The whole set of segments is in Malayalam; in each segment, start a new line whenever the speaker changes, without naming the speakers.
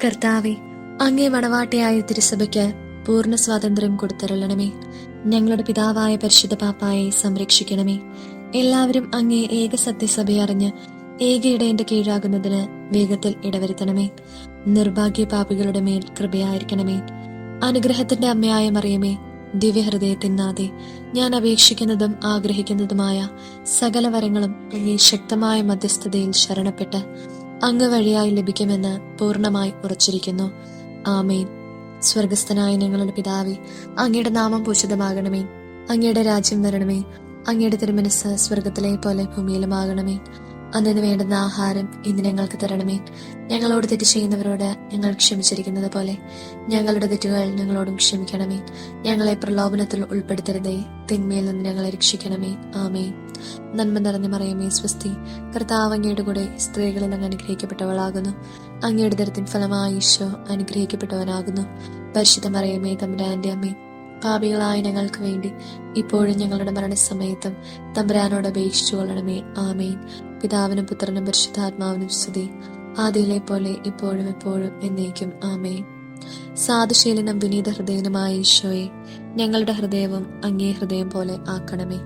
കർത്താവെ, അങ്ങേ മണവാട്ടിയായ തിരുസഭയ്ക്ക് പൂർണ്ണ സ്വാതന്ത്ര്യം കൊടുത്തരുളണമേ. ഞങ്ങളുടെ പിതാവായ പരിശുദ്ധ പാപ്പായെ സംരക്ഷിക്കണമേ. എല്ലാവരും അങ്ങേ ഏക സത്യസഭയെ അറിഞ്ഞ് ഏക ഇടയന്റെ കീഴാകുന്നതിന് വേഗത്തിൽ ഇടവരുത്തണമേ. നിർഭാഗ്യ പാപികളുടെ മേൽ കൃപയായിരിക്കണമേ. അനുഗ്രഹത്തിന്റെ അമ്മയായ മറിയമേ, ദിവ്യഹൃദയത്തിനാതെ ഞാൻ അപേക്ഷിക്കുന്നതും ആഗ്രഹിക്കുന്നതുമായ സകല വരങ്ങളും അങ്ങേ ശക്തമായ മധ്യസ്ഥതയിൽ ശരണപ്പെട്ട് അങ്ങ് വഴിയായി ലഭിക്കുമെന്ന് പൂർണ്ണമായി ഉറച്ചിരിക്കുന്നു. ആമേൻ. സ്വർഗസ്ഥനായ ഞങ്ങളുടെ പിതാവേ, അങ്ങയുടെ നാമം പൂജിതമാകണമേ. അങ്ങയുടെ രാജ്യം വരണമേ. അങ്ങയുടെ തിരുമനസ് സ്വർഗത്തിലെ പോലെ ഭൂമിയിലുമാകണമേ. അന്നു വേണ്ടുന്ന ആഹാരം ഇന്ന് ഞങ്ങൾക്ക് തരണമേ. ഞങ്ങളോട് തെറ്റ് ചെയ്യുന്നവരോട് ഞങ്ങൾ ക്ഷമിച്ചിരിക്കുന്നത് പോലെ ഞങ്ങളുടെ തെറ്റുകൾ ഞങ്ങളോടും ക്ഷമിക്കണമേ. ഞങ്ങളെ പ്രലോഭനത്തിൽ ഉൾപ്പെടുത്തരുതേ, തിന്മയിൽ നിന്ന് ഞങ്ങളെ രക്ഷിക്കണമേ. ആമേൻ. നന്മ നിറഞ്ഞ മറിയമേ, സ്വസ്തി. കർത്താവ് അങ്ങയുടെ കൂടെ സ്ത്രീകളിൽ അങ്ങ് അനുഗ്രഹിക്കപ്പെട്ടവളാകുന്നു. അങ്ങയുടെ ദരത്തിൻ ഫലമായി ഈശോ അനുഗ്രഹിക്കപ്പെട്ടവനാകുന്നു. പരിശുദ്ധ മറിയമേ, തമ്പുരാന്റെ അമ്മേ, പാപികളായ ഞങ്ങൾക്ക് വേണ്ടി ഇപ്പോഴും ഞങ്ങളുടെ മരണസമയത്തും തമ്പുരാനോട് അപേക്ഷിച്ചു കൊള്ളണമേ. ആമേൻ. പിതാവിനും പുത്രനും പരിശുദ്ധാത്മാവിനും സ്തുതി, ആദിയിലെ പോലെ ഇപ്പോഴും എപ്പോഴും എന്നേക്കും. ആമേൻ. സാധുശീലനും വിനീത ഹൃദയനുമായ ഈശോയെ, ഞങ്ങളുടെ ഹൃദയവും അങ്ങേ ഹൃദയം പോലെ ആക്കണമേ.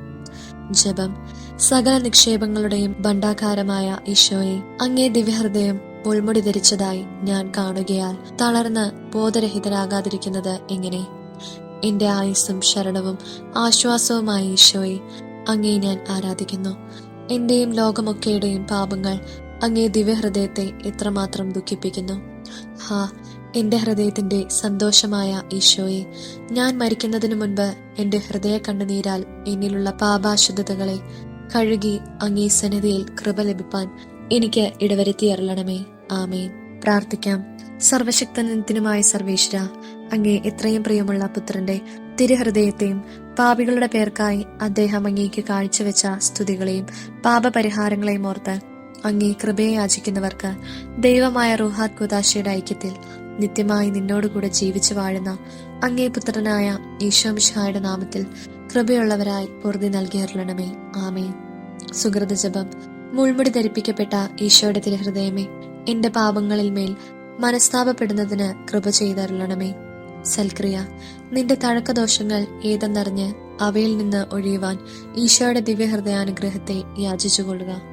ജപം. സകല നിക്ഷേപങ്ങളുടെയും ഭണ്ഡാകാരമായ ഈശോയെ, അങ്ങേ ദിവ്യഹൃദയം മുൾമുടി ധരിച്ചതായി ഞാൻ കാണുകയാൽ തളർന്ന് ബോധരഹിതരാകാതിരിക്കുന്നത് എങ്ങനെ? എന്റെ ആയുസ്സും ശരണവും ആശ്വാസവുമായ ഈശോയെ, അങ്ങേ ഞാൻ ആരാധിക്കുന്നു. എന്റെയും ലോകമൊക്കെയുടെയും പാപങ്ങൾ അങ്ങേ ദിവ്യഹൃദയത്തെ എത്രമാത്രം ദുഃഖിപ്പിക്കുന്നു. ഹാ, എന്റെ ഹൃദയത്തിന്റെ സന്തോഷമായ ഈശോയെ, ഞാൻ മരിക്കുന്നതിനു മുൻപ് എന്റെ ഹൃദയ കണ്ണുനീരാൽ എന്നിലുള്ള പാപാശുദ്ധതകളെ കഴുകി അങ്ങേ സന്നിധിയിൽ കൃപ ലഭിപ്പാൻ എനിക്ക് ഇടവരുത്തിയരുളണമേ. ആമേൻ. പ്രാർത്ഥിക്കാം. സർവശക്തനുമായ സർവേശ്വര, അങ്ങേ എത്രയും പ്രിയമുള്ള പുത്രന്റെ തിരുഹൃദയത്തെയും പാപികളുടെ പേർക്കായി അദ്ദേഹം അങ്ങേക്ക് കാഴ്ചവെച്ച സ്തുതികളെയും പാപപരിഹാരങ്ങളെയും ഓർത്ത് അങ്ങേ കൃപയെ യാചിക്കുന്നവർക്ക് ദൈവമായ റൂഹാത് ഖുദാശയുടെ ഐക്യത്തിൽ നിത്യമായി നിന്നോടുകൂടെ ജീവിച്ചു വാഴുന്ന അങ്ങേ പുത്രനായ ഈശോ മിശിഹായുടെ നാമത്തിൽ കൃപയുള്ളവരായി പൊറുതി നൽകിയരുളണമേ. ആമേൻ. സുഹൃത ജപം. മുൾമുടി ധരിപ്പിക്കപ്പെട്ട ഈശോയുടെ തിരുഹൃദയമേ, എന്റെ പാപങ്ങളിൽ മേൽ മനസ്താപപ്പെടുന്നതിന് കൃപ ചെയ്തരുളണമേ. സൽക്രിയ. നിന്റെ തഴക്കദോഷങ്ങൾ ഏതെന്നറിഞ്ഞ് അവയിൽ നിന്ന് ഒഴിയുവാൻ ഈശോയുടെ ദിവ്യഹൃദയാനുഗ്രഹത്തെ യാചിച്ചുകൊള്ളുക.